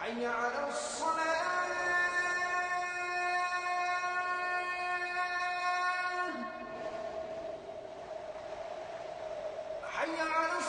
حي على الصلاة حي على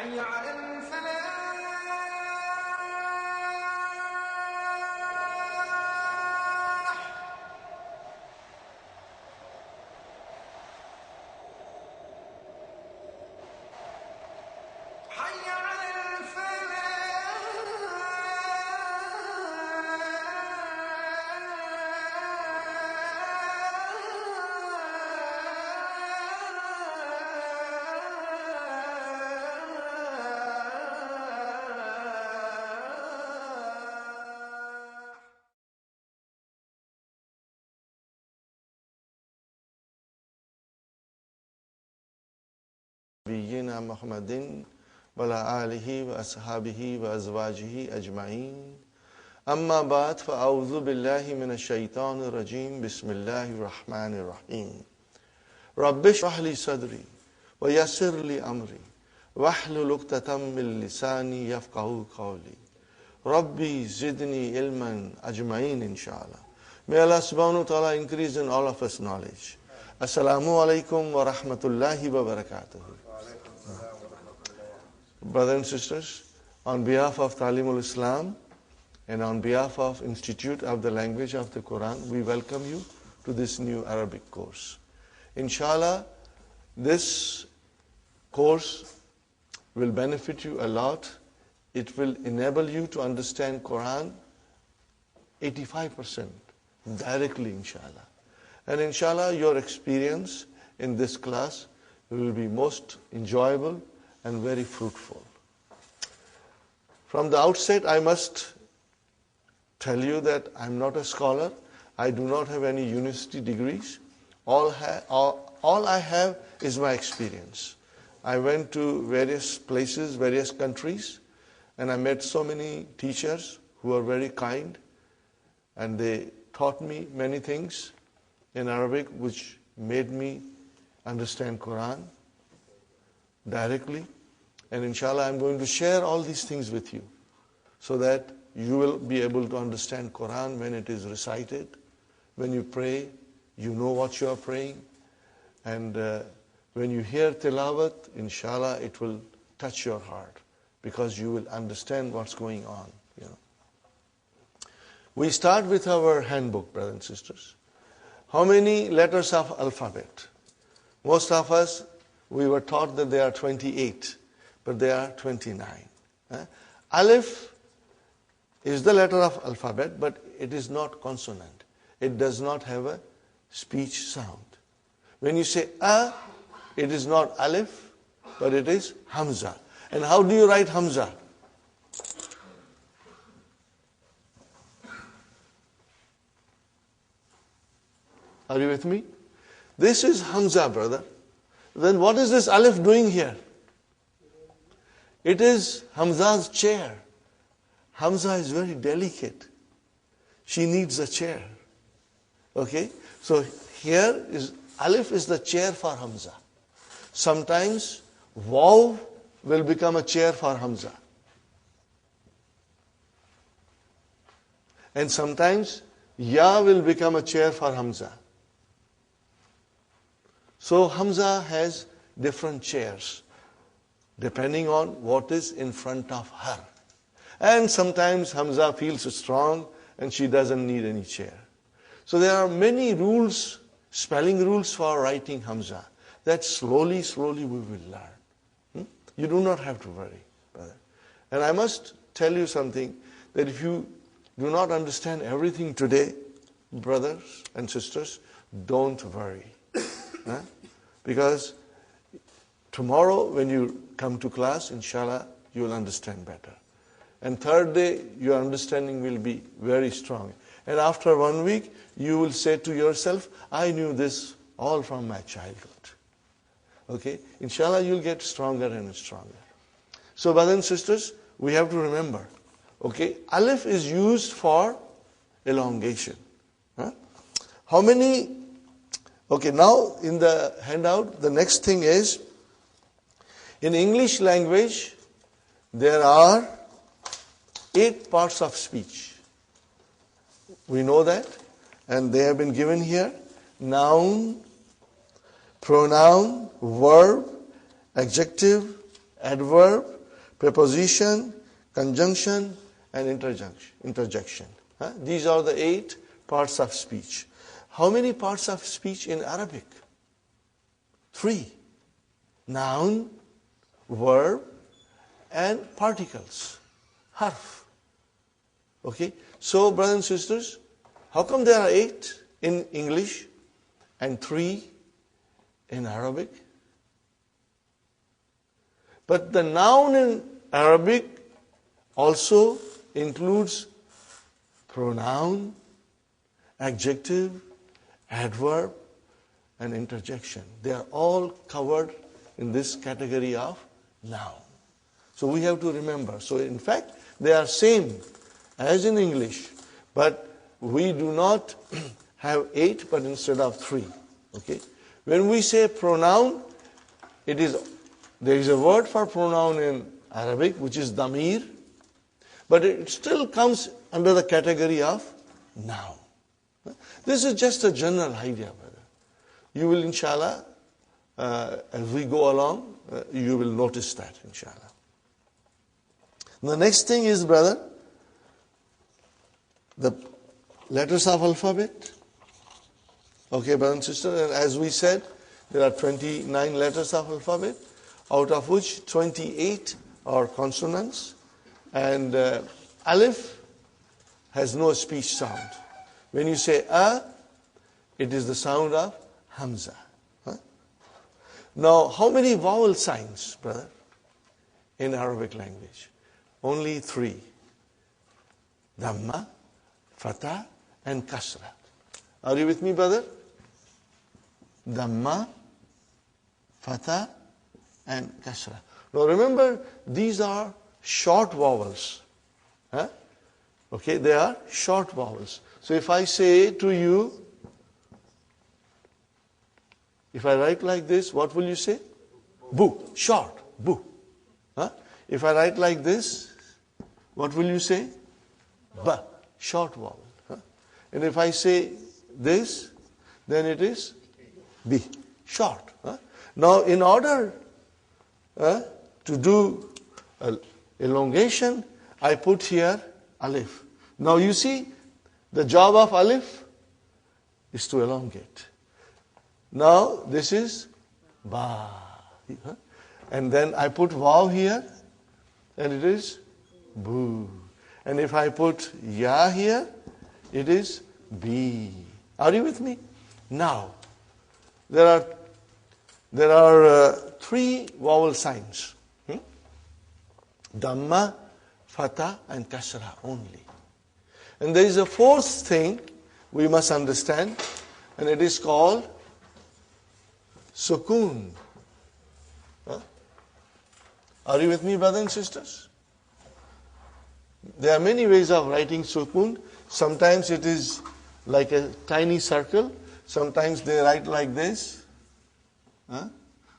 حي على الفلاح حي على نبينا محمد وعلى آله وأصحابه وأزواجه أجمعين أما بعد فأعوذ بالله من الشيطان الرجيم بسم الله الرحمن الرحيم رب اشرح لي صدري ويسر لي أمري واحلل عقدة من لساني يفقهوا قولي ربي زدني علما أجمعين inshallah. May Allah subhanahu wa ta'ala increase in all of us knowledge. Assalamu alaikum wa rahmatullahi wa barakatuh. Brothers and sisters, on behalf of Talimul Islam and on behalf of Institute of the Language of the Qur'an, we welcome you to this new Arabic course. Inshallah, this course will benefit you a lot. It will enable you to understand Qur'an 85% directly, inshallah. And inshallah, your experience in this class will be most enjoyable and very fruitful. From the outset, I must tell you that I'm not a scholar. I do not have any university degrees. All I have is my experience. I went to various places, various countries, and I met so many teachers who are very kind, and they taught me many things in Arabic which made me understand Quran directly. And inshallah, I'm going to share all these things with you so that you will be able to understand Quran when it is recited. When you pray, you know what you are praying. And when you hear tilawat, inshallah, it will touch your heart because you will understand what's going on. You know. We start with our handbook, brothers and sisters. How many letters of alphabet? Most of us, we were taught that there are 28, but there are 29. Alif is the letter of alphabet, but it is not consonant. It does not have a speech sound. When you say a, it is not alif, but it is Hamza. And how do you write Hamza? Are you with me? This is Hamza, brother. Then what is this alif doing here? It is Hamza's chair. Hamza is very delicate. She needs a chair. Okay? So here is alif is the chair for Hamza. Sometimes waw will become a chair for Hamza. And sometimes ya will become a chair for Hamza. So Hamza has different chairs depending on what is in front of her. And sometimes Hamza feels strong and she doesn't need any chair. So there are many rules, spelling rules for writing Hamza that slowly we will learn. You do not have to worry, brother. And I must tell you something, that if you do not understand everything today, brothers and sisters, don't worry. Because tomorrow when you come to class, inshallah, you will understand better. And third day, your understanding will be very strong. And after 1 week, you will say to yourself, I knew this all from my childhood. Okay? Inshallah, you'll get stronger and stronger. So, brothers and sisters, we have to remember, okay, alif is used for elongation. How many? Okay, now in the handout, the next thing is, in English language, there are 8 parts of speech. We know that, and they have been given here. Noun, pronoun, verb, adjective, adverb, preposition, conjunction, and interjection. These are the 8 parts of speech. How many parts of speech in Arabic? 3. Noun, verb, and particles. Harf. Okay? So, brothers and sisters, how come there are 8 in English and 3 in Arabic? But the noun in Arabic also includes pronoun, adjective, adverb, and interjection. They are all covered in this category of noun. So we have to remember. So in fact, they are same as in English, but we do not have 8, but instead of 3. Okay? When we say pronoun, there is a word for pronoun in Arabic, which is damir, but it still comes under the category of noun. This is just a general idea, brother. You will, inshallah, as we go along, you will notice that, inshallah. The next thing is, brother, the letters of alphabet. Okay, brother and sister, and as we said, there are 29 letters of alphabet, out of which 28 are consonants, and alif has no speech sound. When you say a, it is the sound of Hamza. Now, how many vowel signs, brother, in Arabic language? Only 3. Dhamma, Fatha, and Kasra. Are you with me, brother? Dhamma, Fatha, and Kasra. Now remember, these are short vowels. Okay, they are short vowels. So if I say to you, if I write like this, what will you say? Bu, short, bu. If I write like this, what will you say? Ba, short vowel. And if I say this, then it is bi, short. Now in order to do elongation, I put here alif. Now you see, the job of alif is to elongate. Now this is ba. And then I put vav here, and it is bu. And if I put ya here, it is bi. Are you with me? Now, there are there are 3 vowel signs. Dhamma, Fatha and Kasra only. And there is a 4th thing we must understand, and it is called sukoon. Are you with me, brothers and sisters? There are many ways of writing sukoon. Sometimes it is like a tiny circle. Sometimes they write like this.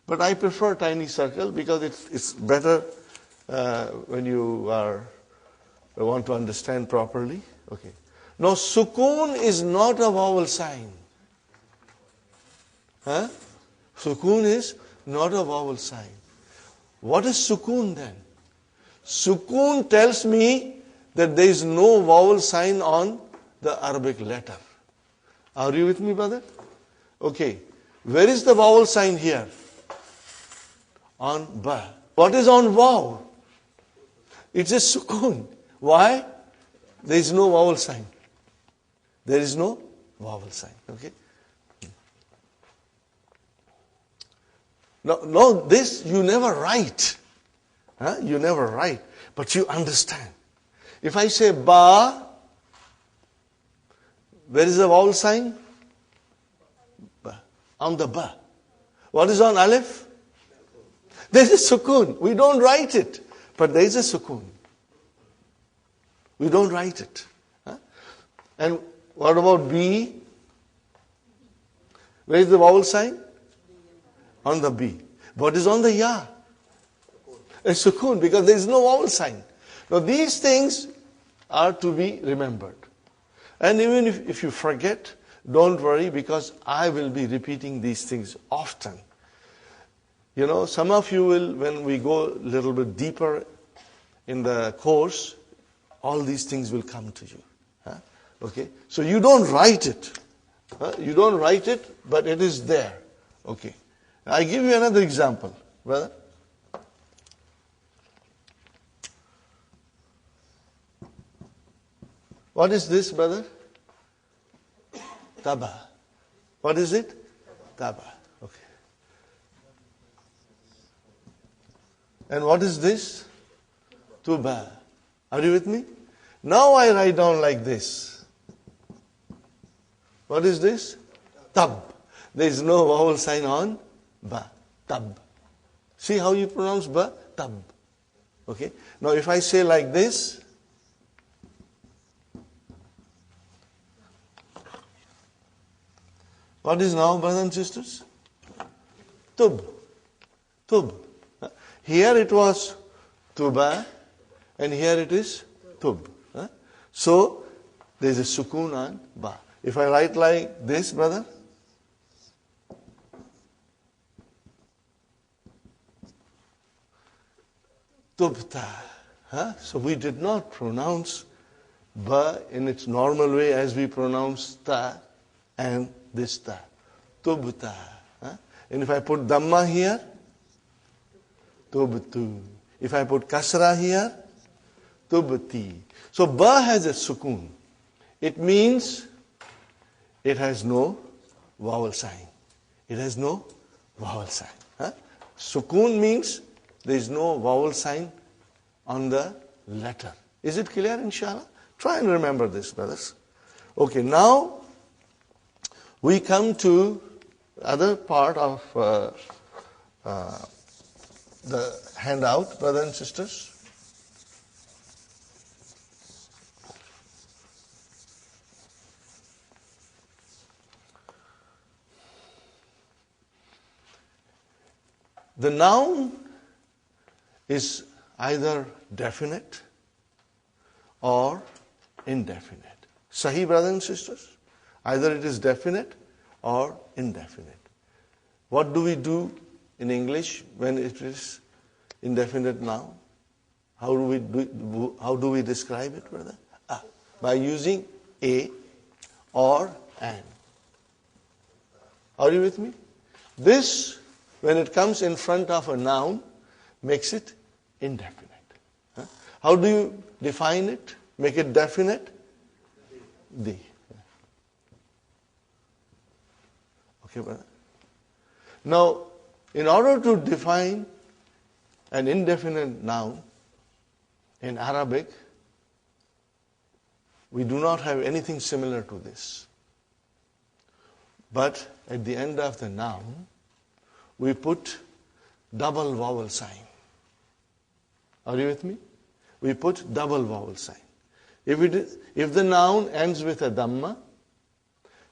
But I prefer tiny circle because it's better when you want to understand properly. Okay. Now, sukoon is not a vowel sign. Sukoon is not a vowel sign. What is sukoon then? Sukoon tells me that there is no vowel sign on the Arabic letter. Are you with me, brother? Okay. Where is the vowel sign here? On ba. What is on vav? It's a sukoon. Why? There is no vowel sign. There is no vowel sign. Okay. No, this you never write. You never write. But you understand. If I say ba, where is the vowel sign? Ba. On the ba. What is on alif? There is a sukoon. We don't write it. But there is a sukoon. We don't write it. And what about B? Where is the vowel sign? On the B. What is on the ya? A sukoon, because there is no vowel sign. Now these things are to be remembered. And even if you forget, don't worry, because I will be repeating these things often. You know, some of you will, when we go a little bit deeper in the course, all these things will come to you. Okay? So you don't write it. You don't write it, but it is there. Okay. I give you another example, brother. What is this, brother? Taba. What is it? Taba. Okay. And what is this? Tuba. Are you with me? Now I write down like this. What is this? Tab. There is no vowel sign on ba. Tab. See how you pronounce ba? Tab. Okay. Now if I say like this, what is now, brothers and sisters? Tub. Tub. Here it was tuba, and here it is tub. So there is a sukoon on ba. If I write like this, brother, tubta. So we did not pronounce ba in its normal way as we pronounce ta and this ta. Tubta. And if I put dhamma here, tubtu. If I put kasra here, tubti. So ba has a sukoon. It means it has no vowel sign. It has no vowel sign. Sukoon means there is no vowel sign on the letter. Is it clear, inshallah? Try and remember this, brothers. Okay, now we come to other part of the handout, brothers and sisters. The noun is either definite or indefinite. Sahih, brothers and sisters? Either it is definite or indefinite. What do we do in English when it is indefinite noun? How do we describe it, brother? By using a or an. Are you with me? This, when it comes in front of a noun, makes it indefinite. How do you define it? Make it definite? The. Okay, brother? Now, In order to define an indefinite noun in Arabic, we do not have anything similar to this. But at the end of the noun, we put double vowel sign. Are you with me? We put double vowel sign. If the noun ends with a dhamma,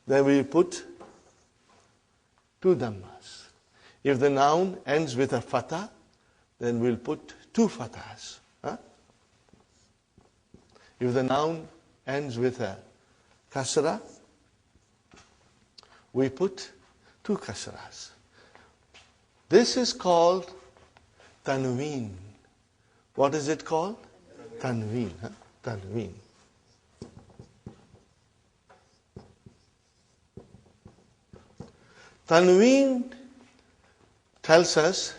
then we put two dhammas. If the noun ends with a fatha, then we'll put two fathas. Huh? If the noun ends with a kasra, we put two kasras. This is called tanween. What is it called? Tanween. Huh? Tanween. Tanween tells us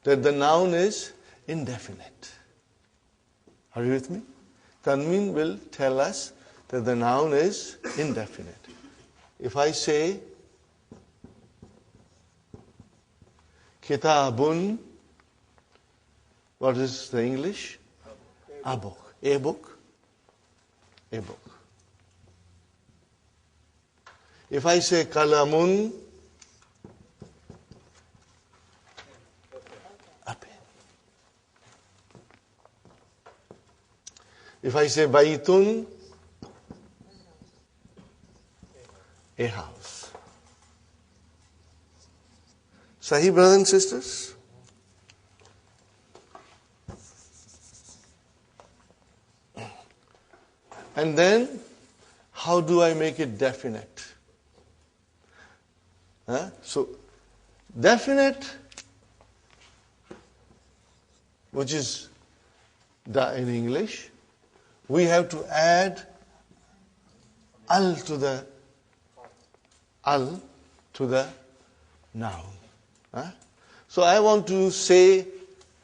that the noun is indefinite. Are you with me? Tanween will tell us that the noun is indefinite. If I say kitabun, what is the English? A book. A book. A book. If I say kalamun, a pen. If I say baytun, a house. Sahih, brothers and sisters? And then, how do I make it definite? So, definite, which is da in English, we have to add al to the noun. So I want to say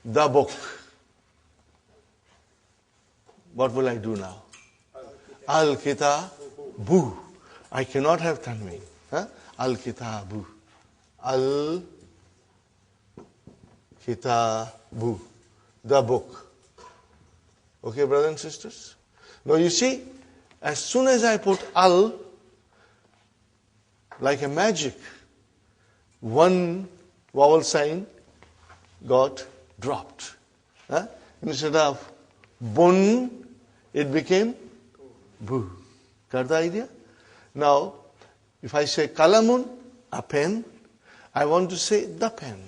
the book. What will I do now? Al-kitabu. I cannot have tanween. Al-kitabu. Al-kitabu. The book. Okay, brothers and sisters? Now you see, as soon as I put al, like a magic, one vowel sign got dropped. Instead of bun, it became bu. Got the idea? Now, if I say kalamun, a pen, I want to say the pen.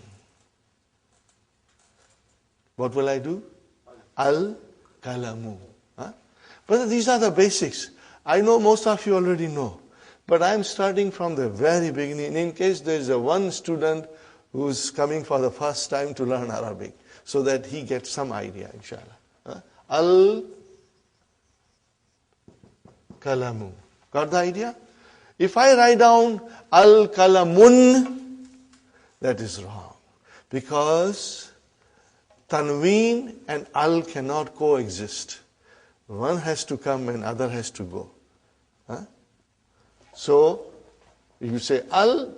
What will I do? Al-kalamu. But these are the basics. I know most of you already know. But I'm starting from the very beginning in case there is a one student who's coming for the first time to learn Arabic, so that he gets some idea, inshallah. Al-kalamu. Got the idea? If I write down al-kalamun, that is wrong. Because tanween and al cannot coexist. One has to come and other has to go. So, if you say al,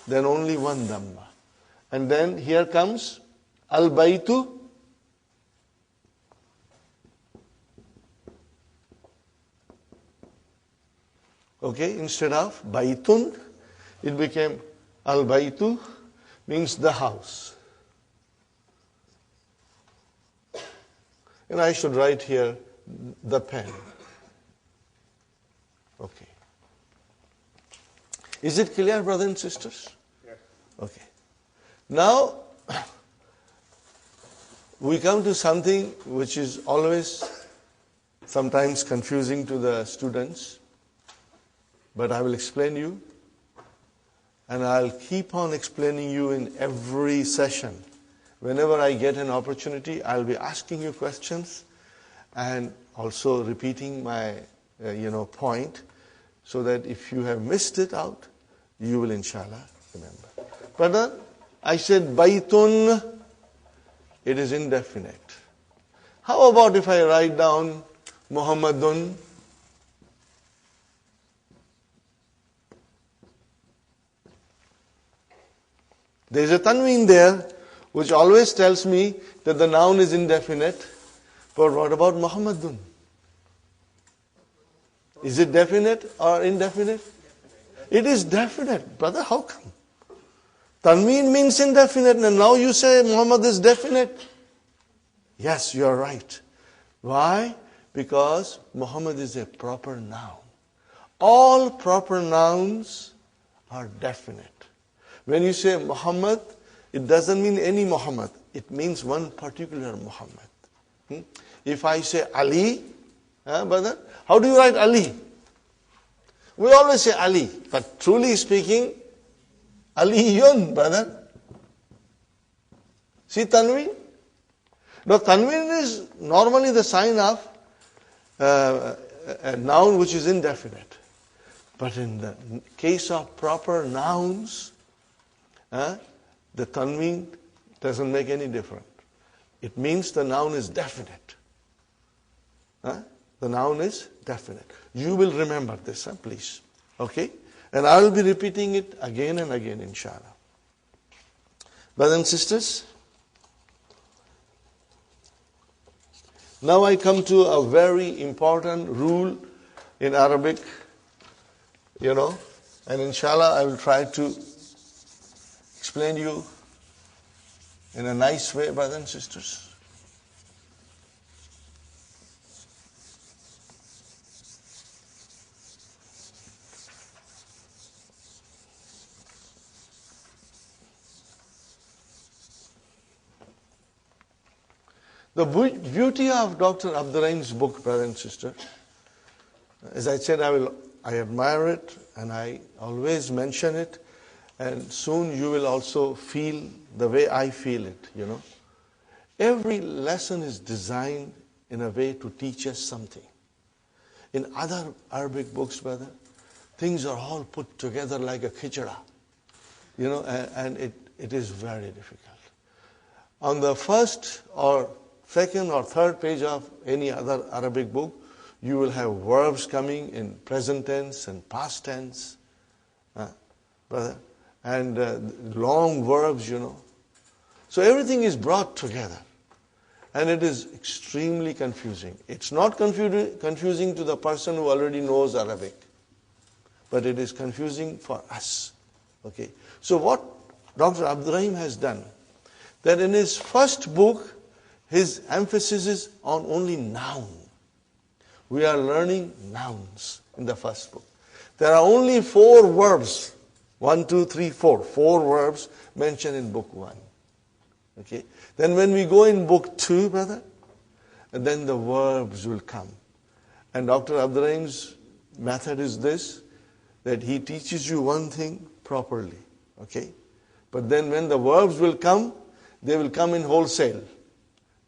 then only one dhamma. And then here comes al-baytu. Okay, instead of baytun, it became al-baytu, means the house. And I should write here the pen. Okay. Is it clear, brothers and sisters? Yes. Okay. Now, we come to something which is always sometimes confusing to the students, but I will explain you, and I'll keep on explaining you in every session. Whenever I get an opportunity, I'll be asking you questions and also repeating my point, so that if you have missed it out, you will inshallah remember. But I said baytun, it is indefinite. How about if I write down Muhammadun? There is a tanween there, which always tells me that the noun is indefinite. But what about Muhammadun? Is it definite or indefinite? It is definite. Brother, how come? Tanween means indefinite, and now you say Muhammad is definite. Yes, you are right. Why? Because Muhammad is a proper noun. All proper nouns are definite. When you say Muhammad, it doesn't mean any Muhammad. It means one particular Muhammad. If I say Ali, brother, how do you write Ali? We always say Ali, but truly speaking, Aliyun, brother. See Tanween? Now Tanween is normally the sign of a noun which is indefinite. But in the case of proper nouns, the Tanween doesn't make any difference. It means the noun is definite. The noun is definite. You will remember this, please. Okay? And I will be repeating it again and again, inshallah. Brothers and sisters, now I come to a very important rule in Arabic, and inshallah I will try to explain you in a nice way, brothers and sisters. The beauty of Dr. Abdur-Rahim's book, brother and sister, as I said, I admire it and I always mention it, and soon you will also feel the way I feel it, Every lesson is designed in a way to teach us something. In other Arabic books, brother, things are all put together like a khichda, and it is very difficult. On the first or second or third page of any other Arabic book, you will have verbs coming in present tense and past tense, brother, and long verbs, So everything is brought together, and it is extremely confusing. It's not confusing to the person who already knows Arabic, but it is confusing for us. Okay. So what Dr. Abdur-Rahim has done, that in his first book, his emphasis is on only noun. We are learning nouns in the first book. There are only 4 verbs. 1, 2, 3, 4. 4 verbs mentioned in book 1. Okay. Then when we go in book 2, brother, then the verbs will come. And Dr. Abdur-Rahim's method is this, that he teaches you one thing properly. Okay. But then when the verbs will come, they will come in wholesale.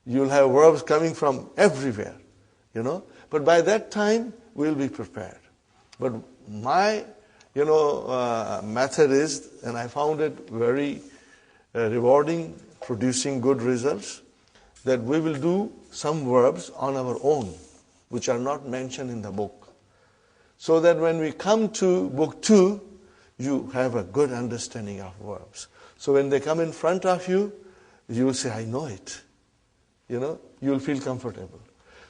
You'll have verbs coming from everywhere, But by that time, we'll be prepared. But my, method is, and I found it very rewarding, producing good results, that we will do some verbs on our own, which are not mentioned in the book. So that when we come to book 2, you have a good understanding of verbs. So when they come in front of you, you will say, I know it. You will feel comfortable.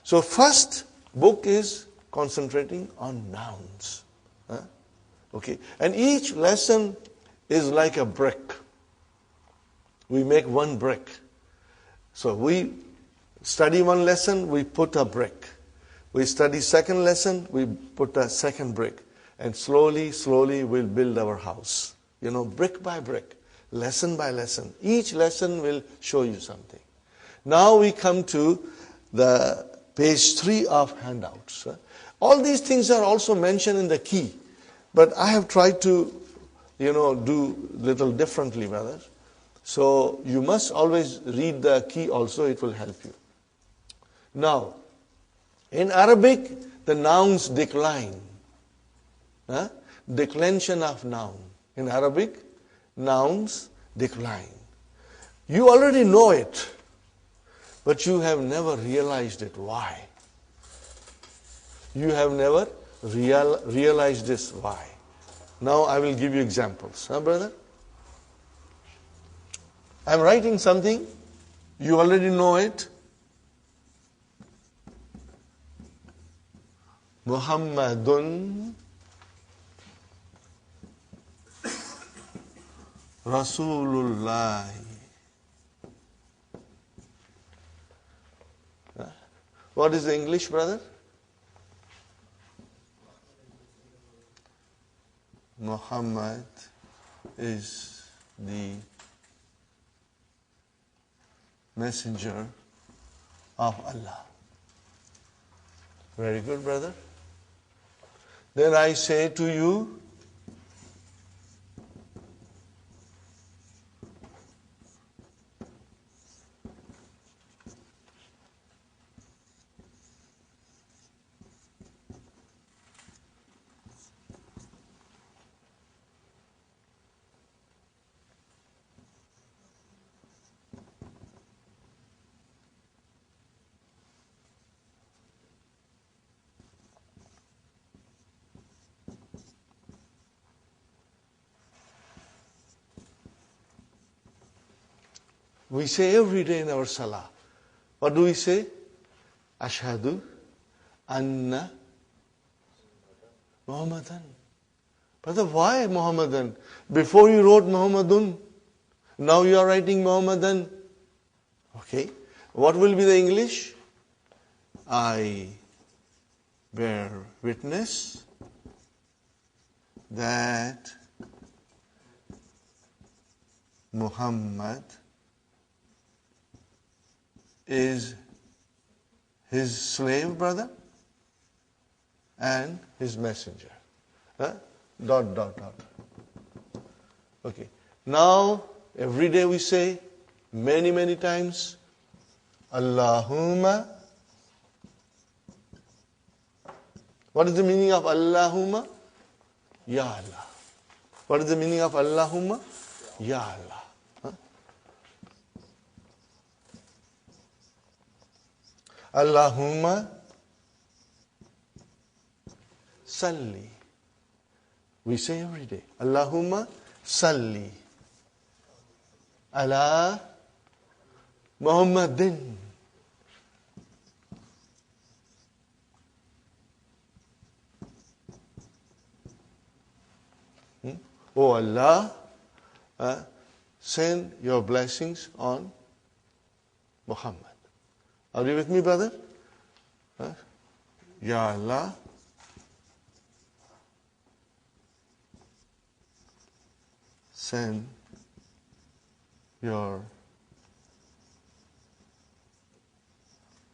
So first book is concentrating on nouns. Okay. And each lesson is like a brick. We make one brick. So we study one lesson, we put a brick. We study second lesson, we put a second brick. And slowly, slowly we'll build our house. Brick by brick, lesson by lesson. Each lesson will show you something. Now we come to the page 3 of handouts. All these things are also mentioned in the key, but I have tried to, do little differently, brothers. So you must always read the key also, it will help you. Now, in Arabic, the nouns decline. Declension of noun. In Arabic, nouns decline. You already know it, but you have never realized it. Why? You have never realized this. Why? Now I will give you examples. Brother? I'm writing something, you already know it. Muhammadun Rasulullah. What is the English, brother? Muhammad is the messenger of Allah. Very good, brother. Then I say to you, we say every day in our salah. What do we say? Ashhadu anna Muhammadan. Brother, why Muhammadan? Before you wrote Muhammadun, now you are writing Muhammadan. Okay. What will be the English? I bear witness that Muhammad is his slave, brother, and his messenger. Dot, dot, dot. Okay. Now, every day we say, many, many times, Allahumma. What is the meaning of Allahumma? Ya Allah. What is the meaning of Allahumma? Ya Allah. Allahumma salli. We say every day, Allahumma salli ala Muhammadin. Oh Allah, send your blessings on Muhammad. Are you with me, brother? Ya Allah, send your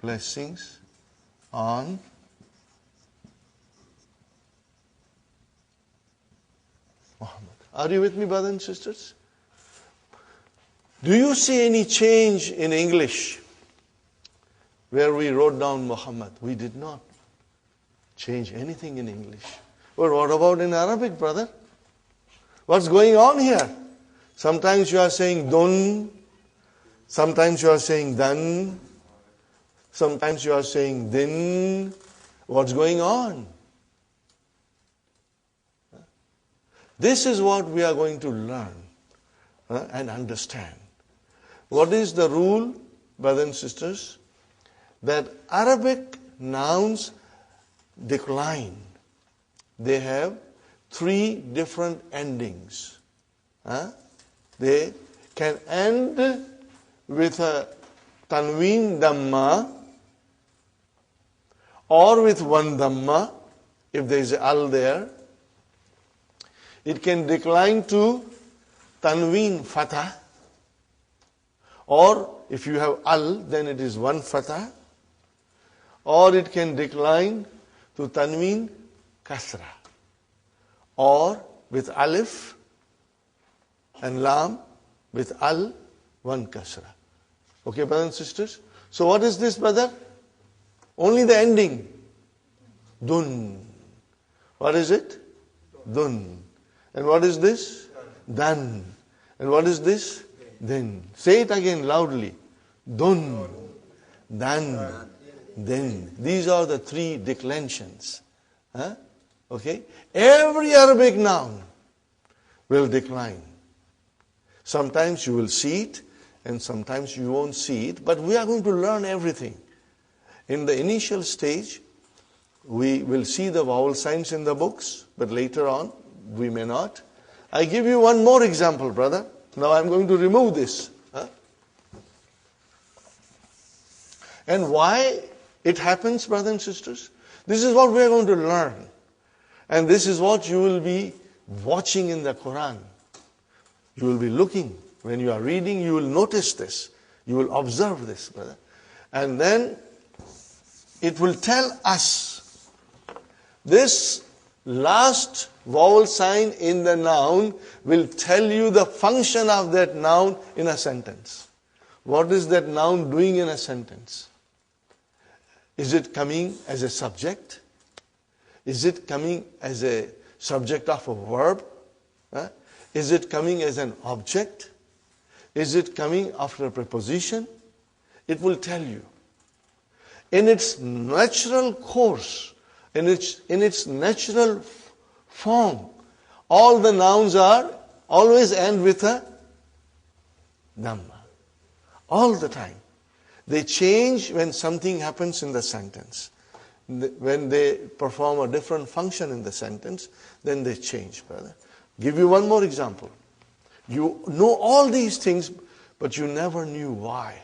blessings on Muhammad. Are you with me, brothers and sisters? Do you see any change in English where we wrote down Muhammad? We did not change anything in English. But what about in Arabic, brother? What's going on here? Sometimes you are saying dun, sometimes you are saying dan, sometimes you are saying din. What's going on? This is what we are going to learn and understand. What is the rule, brothers and sisters? That Arabic nouns decline. They have 3 different endings. They can end with a tanween dhamma or with one dhamma if there is al there. It can decline to tanween fatah, or if you have al, then it is one fatah, or it can decline to tanween kasra, or with alif and lam, with al, one kasra. Okay, brothers and sisters? So what is this, brother? Only the ending. Dun. What is it? Dun. And what is this? Dan. And what is this? Then. Say it again loudly. Dun. Dan. Then. These are the 3 declensions. Okay? Every Arabic noun will decline. Sometimes you will see it, and sometimes you won't see it, but we are going to learn everything. In the initial stage, we will see the vowel signs in the books, but later on, we may not. I give you one more example, brother. Now I'm going to remove this. And why it happens, brothers and sisters? This is what we are going to learn. And this is what you will be watching in the Qur'an. You will be looking. When you are reading, you will notice this. You will observe this, brother. And then it will tell us this last vowel sign in the noun will tell you the function of that noun in a sentence. What is that noun doing in a sentence? Is it coming as a subject? Is it coming as a subject of a verb? Is it coming as an object? Is it coming after a preposition? It will tell you. In its natural course, in its natural form, all the nouns are always end with a dhamma. All the time. They change when something happens in the sentence. When they perform a different function in the sentence, then they change, brother. Give you one more example. You know all these things, but you never knew why.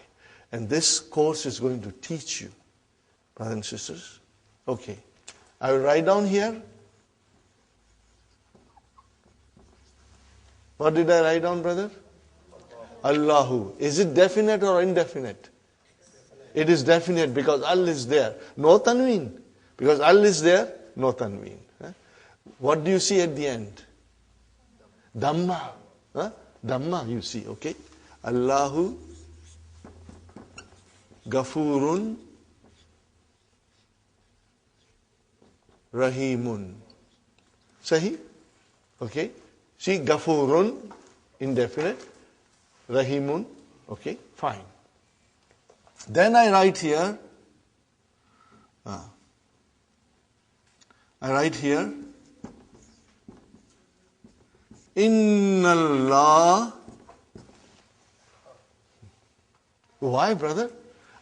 And this course is going to teach you, brothers and sisters. Okay. I will write down here. What did I write down, brother? Allahu. Is it definite or indefinite? It is definite because al is there. No tanween. Because al is there, no tanween. What do you see at the end? Dhamma. Dhamma you see, okay? Allahu Ghafurun Rahimun. Sahi? Okay? See, Ghafurun, indefinite. Rahimun, okay? Fine. Then I write here, Inna Allah. Why, brother?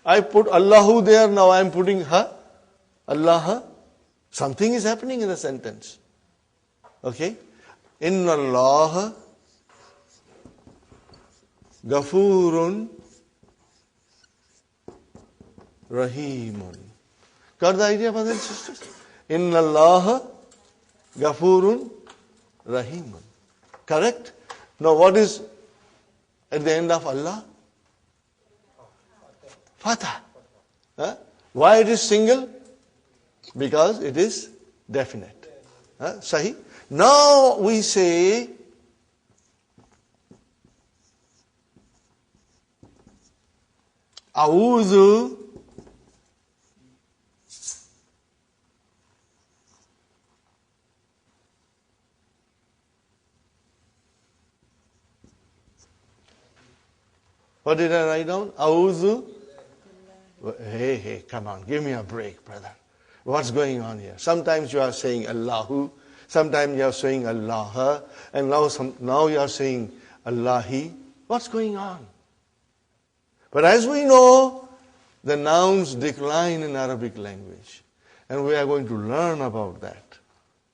I put Allahu there, now I am putting ha. Allah. Something is happening in the sentence. Okay? Inna Allah Ghafurun Rahimun. Got the idea, brothers and sisters? Inna Allah Ghafurun Rahimun. Correct? Now what is at the end of Allah? Fatah. Why it is single? Because it is definite. Sahi? Now we say A'udhu What did I write down? A'udhu. Hey, come on, give me a break, brother. What's going on here? Sometimes you are saying Allahu, sometimes you are saying Allah, and now you are saying Allahi. What's going on? But as we know, the nouns decline in Arabic language. And we are going to learn about that.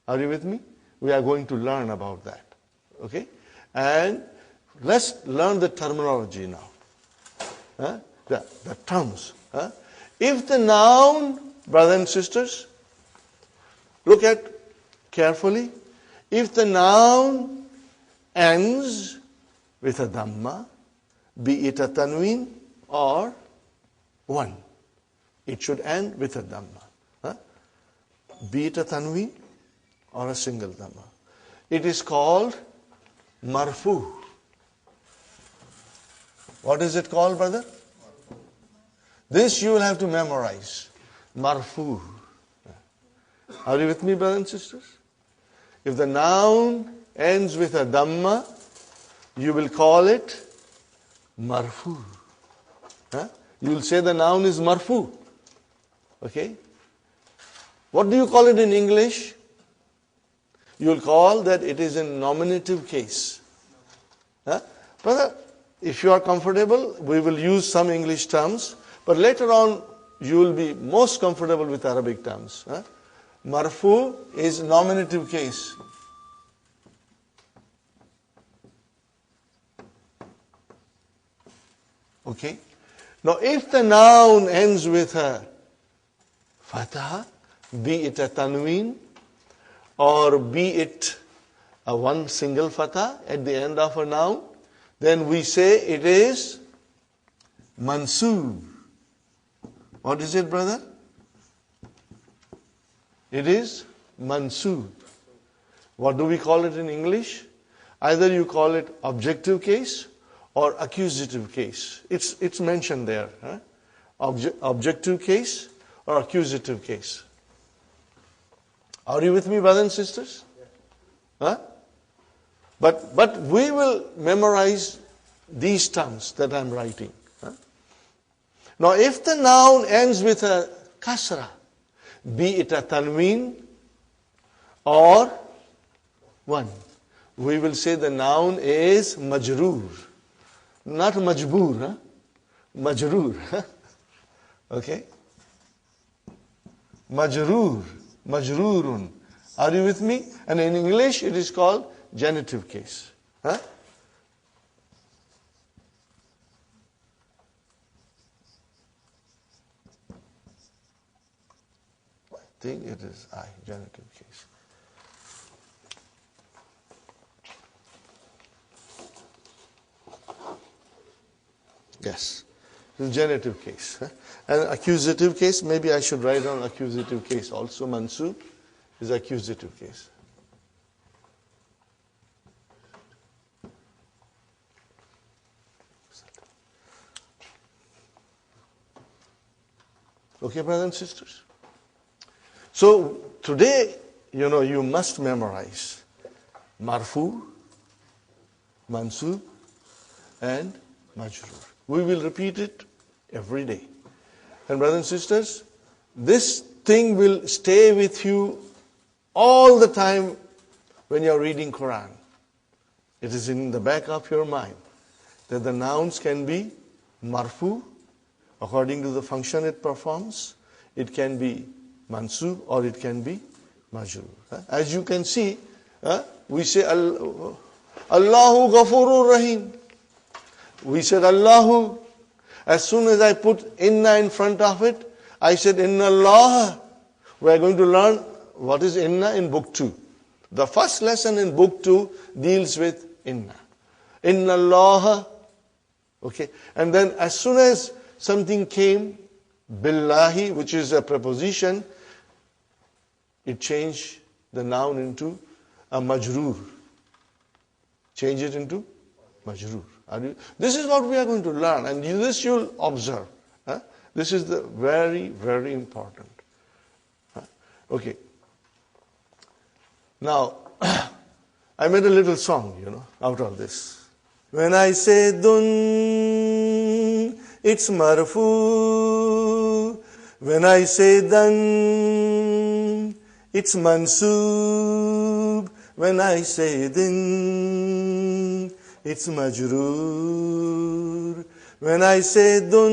Are you with me? We are going to learn about that. Okay? And let's learn the terminology now. The terms. If the noun, brothers and sisters, look at carefully. If the noun ends with a dhamma, be it a tanween or one, it should end with a dhamma. Be it a tanween or a single dhamma. It is called marfu. What is it called, brother? This you will have to memorize. Marfu. Are you with me, brothers and sisters? If the noun ends with a dhamma, you will call it marfu. You will say the noun is marfu. Okay? What do you call it in English? You will call that it is in nominative case. Brother, if you are comfortable, we will use some English terms, but later on you will be most comfortable with Arabic terms. Marfu is nominative case. Okay. Now if the noun ends with a fatha, be it a tanween or be it a one single fatha at the end of a noun, then we say it is mansoob. What is it, brother? It is mansoob. What do we call it in English? Either you call it objective case or accusative case. It's mentioned there. Objective case or accusative case. Are you with me, brothers and sisters? But we will memorize these terms that I'm writing. Now if the noun ends with a kasra, be it a tanween or one, we will say the noun is majroor. Not majboor, majroor. Okay? Majroor, majroorun. Are you with me? And in English it is called genitive case. I think it is genitive case. Yes, it's genitive case. And accusative case, maybe I should write down accusative case also. Mansoob is accusative case. Okay, brothers and sisters? So today, you must memorize marfu, mansoob, and majroor. We will repeat it every day. And brothers and sisters, this thing will stay with you all the time when you are reading Qur'an. It is in the back of your mind that the nouns can be marfu, according to the function it performs. It can be mansoob or it can be majroor. As you can see, we say Allahu Ghafurur Rahim. We said Allahu. As soon as I put inna in front of it, I said inna Allah. We are going to learn what is inna in book 2. The first lesson in book 2 deals with inna. Inna Allah. Okay. And then as soon as something came, billahi, which is a preposition, it changed the noun into a majroor. Change it into majroor. This is what we are going to learn, and this you'll observe. This is the very, very important. Okay. Now, I made a little song, out of this. When I say dun, it's marfu. When I say dan, it's mansoob. When I say din, it's majroor. When I say dun,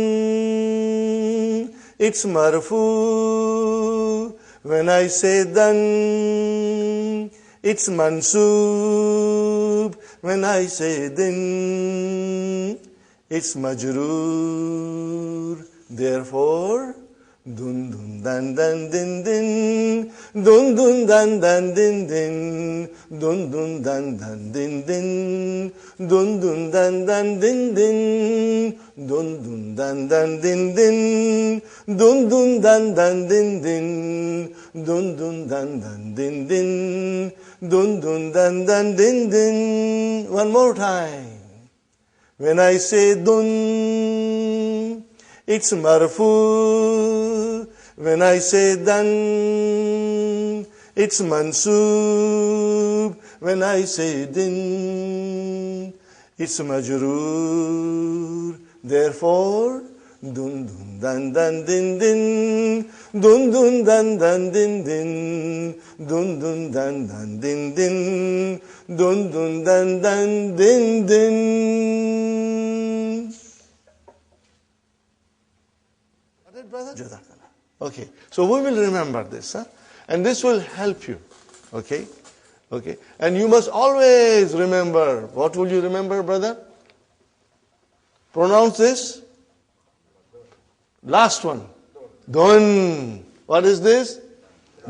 it's marfu. When I say dan, it's mansoob. When I say din, it's majroor. Therefore, dun dun dan dan din din, dun dun dan dan din din, dun dun dan dan din din, dun dun dan dan din din, dun dun dan dan din din, dun dun dan dan din din, dun dun dan dan din din, dun dun dan dan din din. One more time. When I say dun, it's marfu. When I say dan, it's mansoob. When I say din, it's majroor. Therefore, dun dun dan dan din din, dun dun dan dan din din, dun dun dan dan din din, dun dun dan dan din din. Got it, brother? Jazakallah. Okay. So we will remember this, huh? And this will help you. Okay? Okay. And you must always remember. What will you remember, brother? Pronounce this. Last one. Dun. What is this?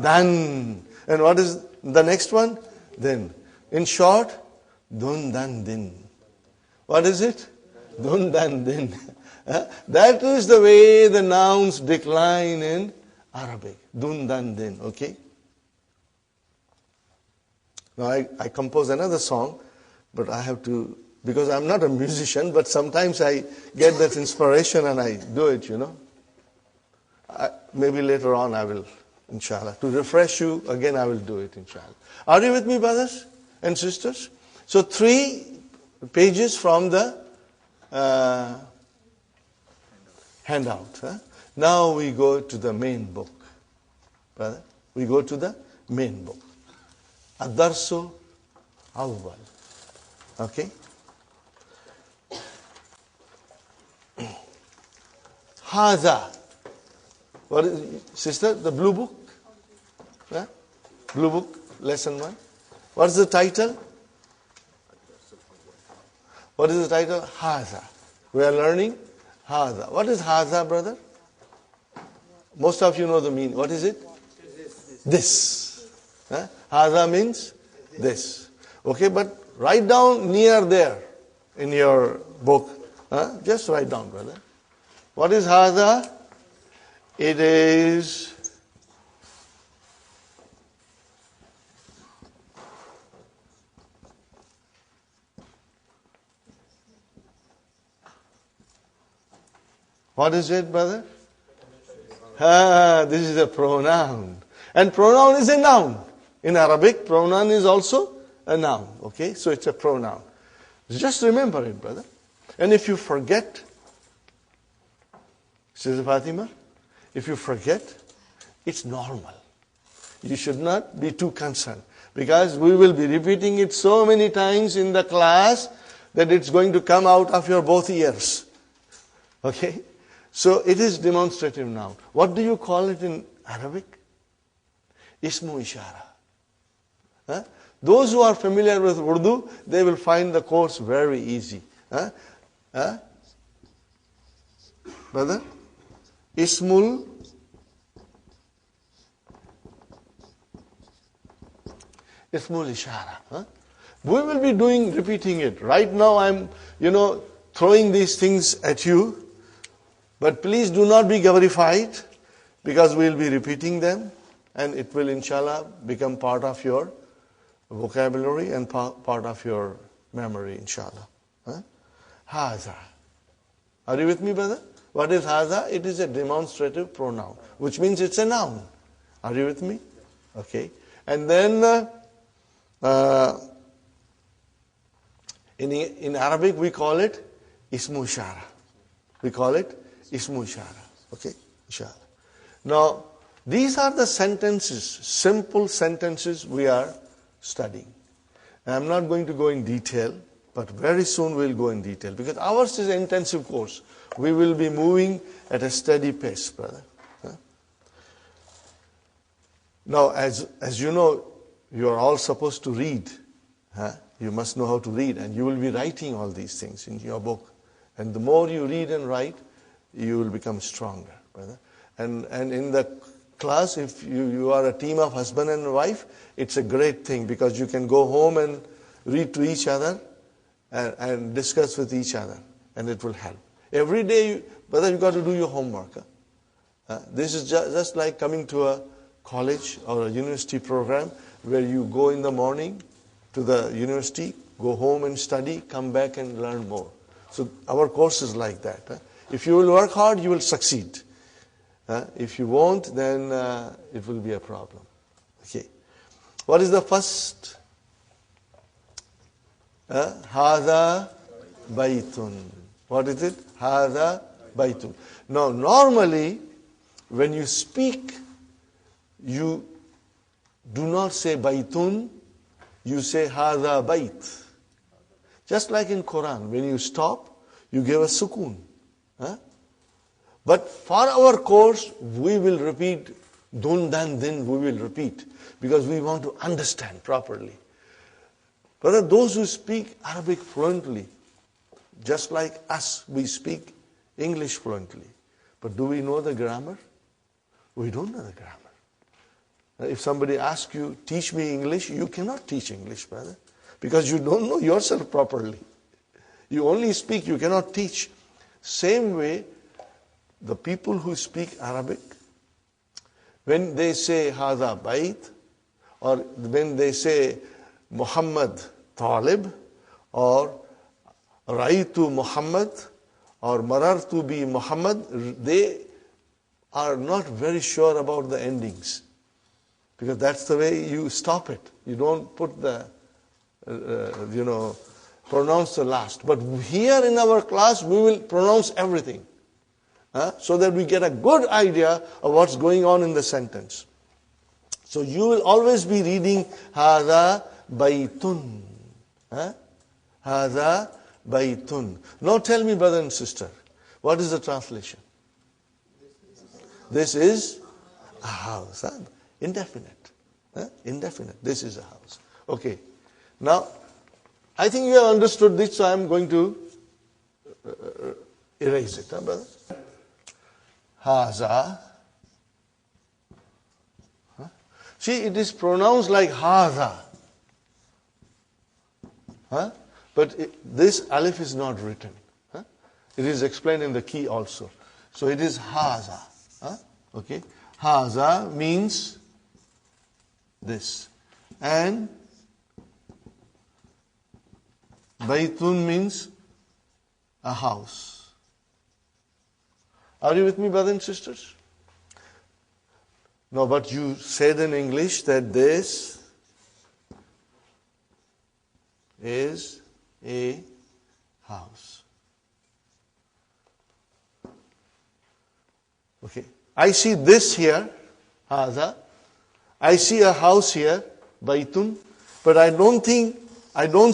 Dan. And what is the next one? Then. In short, dun dan din. What is it? Dun dan din. That is the way the nouns decline in Arabic. Dun dan din. Okay? Now I compose another song, but I have to, because I'm not a musician, but sometimes I get that inspiration and I do it, you know. Maybe later on I will, inshallah. To refresh you, again I will do it, inshallah. Are you with me, brothers and sisters? So 3 pages from the handout. Huh? Now we go to the main book. Brother, we go to the main book. Ad-Darsul Awwal. Okay? Haza. What is, sister, the blue book? Yeah? Blue book, lesson 1. What is the title? What is the title? Haza. We are learning Haza. What is Haza, brother? Most of you know the meaning. What is it? This. Huh? Haza means this. Okay, but write down near there in your book. Huh? Just write down, brother. What is Haza? It is what is it, brother? This is a pronoun. And pronoun is a noun. In Arabic, pronoun is also a noun. Okay, so it's a pronoun. Just remember it, brother. And if you forget, Sister Fatima, if you forget, it's normal. You should not be too concerned. Because we will be repeating it so many times in the class that it's going to come out of your both ears. Okay? So it is demonstrative noun. What do you call it in Arabic? Ismu ishara. Huh? Those who are familiar with Urdu, they will find the course very easy. Huh? Huh? Brother? Ismul ishara. Huh? We will be repeating it. Right now I'm, throwing these things at you. But please do not be gabarified, because we will be repeating them. And it will, inshallah, become part of your vocabulary and part of your memory, inshallah. Huh? Haza. Are you with me, brother? What is haza? It is a demonstrative pronoun, which means it's a noun. Are you with me? Okay. And then in Arabic we call it ismu ishara. We call it ismu ishara. Okay? Inshallah. Now, these are the sentences, simple sentences we are studying. And I'm not going to go in detail, but very soon we'll go in detail, because ours is an intensive course. We will be moving at a steady pace, brother. Huh? Now, as you know, you are all supposed to read. Huh? You must know how to read, and you will be writing all these things in your book. And the more you read and write, you will become stronger, brother. And in the class, if you are a team of husband and wife, it's a great thing, because you can go home and read to each other and discuss with each other, and it will help. Every day, brother, you got to do your homework. This is just like coming to a college or a university program where you go in the morning to the university, go home and study, come back and learn more. So our course is like that. If you will work hard, you will succeed. If you won't, then it will be a problem. Okay. What is the first? Hada baytun. What is it? Hada baytun. Now, normally, when you speak, you do not say baytun, you say hada bayt. Just like in Qur'an, when you stop, you give a sukoon. But for our course, we will repeat dun, dan, din, we will repeat because we want to understand properly. But those who speak Arabic fluently, just like us, we speak English fluently. But do we know the grammar? We don't know the grammar. If somebody asks you, teach me English, you cannot teach English, brother, because you don't know yourself properly. You only speak, you cannot teach. Same way, the people who speak Arabic, when they say Hada Bait, or when they say Muhammad Talib, or Raitu Muhammad, or Marartu bi Muhammad, they are not very sure about the endings. Because that's the way you stop it. You don't put the, pronounce the last. But here in our class, we will pronounce everything. So that we get a good idea of what's going on in the sentence. So you will always be reading Hada Baitun. Hada Baitun. Now tell me, brother and sister, what is the translation? This is a house. Indefinite. Indefinite. This is a house. Okay. Now, I think you have understood this, so I am going to erase it, brother. Haza. See, it is pronounced like Haza. But this alif is not written. It is explained in the key also. So it is Haza. Okay. Haza means this. And Baitun means a house. Are you with me, brothers and sisters? No, but you said in English that this is a house. Okay. I see this here, Haza. I see a house here, Baitun, but I don't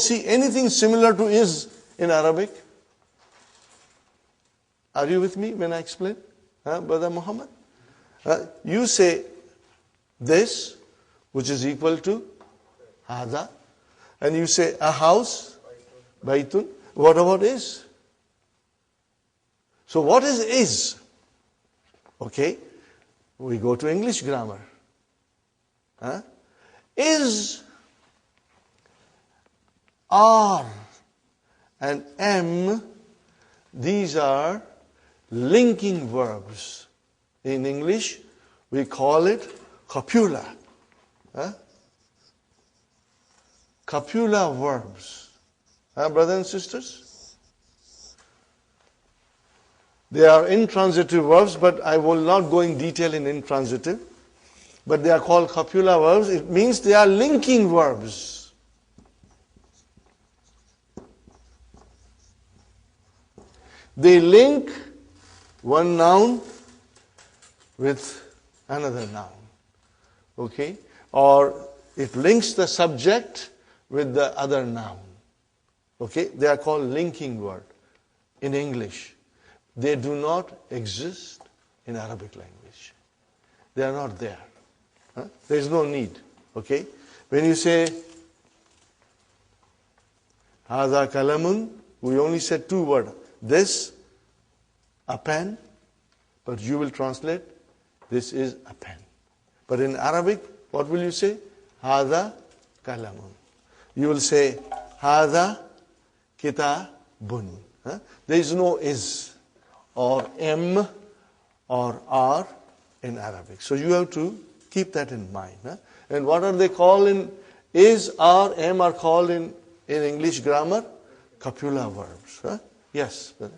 see anything similar to is in Arabic. Are you with me when I explain? Brother Muhammad? You say this, which is equal to Hada, and you say a house, Baitun. What about is? So what is? Okay, we go to English grammar. Is, are, and am, these are linking verbs. In English, we call it copula. Copula verbs. Brothers and sisters? They are intransitive verbs, but I will not go in detail in intransitive. But they are called copula verbs. It means they are linking verbs. They link one noun with another noun. Okay? Or it links the subject with the other noun. Okay? They are called linking words in English. They do not exist in Arabic language. They are not there. There is no need. Okay? When you say Hada kalamun, we only said two words. This, a pen, but you will translate, this is a pen. But in Arabic, what will you say? Hada kalamun. You will say Hada kitabun. There is no is or am or are in Arabic. So you have to keep that in mind. And what are they called in is, are, am are called in English grammar? Copula verbs. Yes, brother.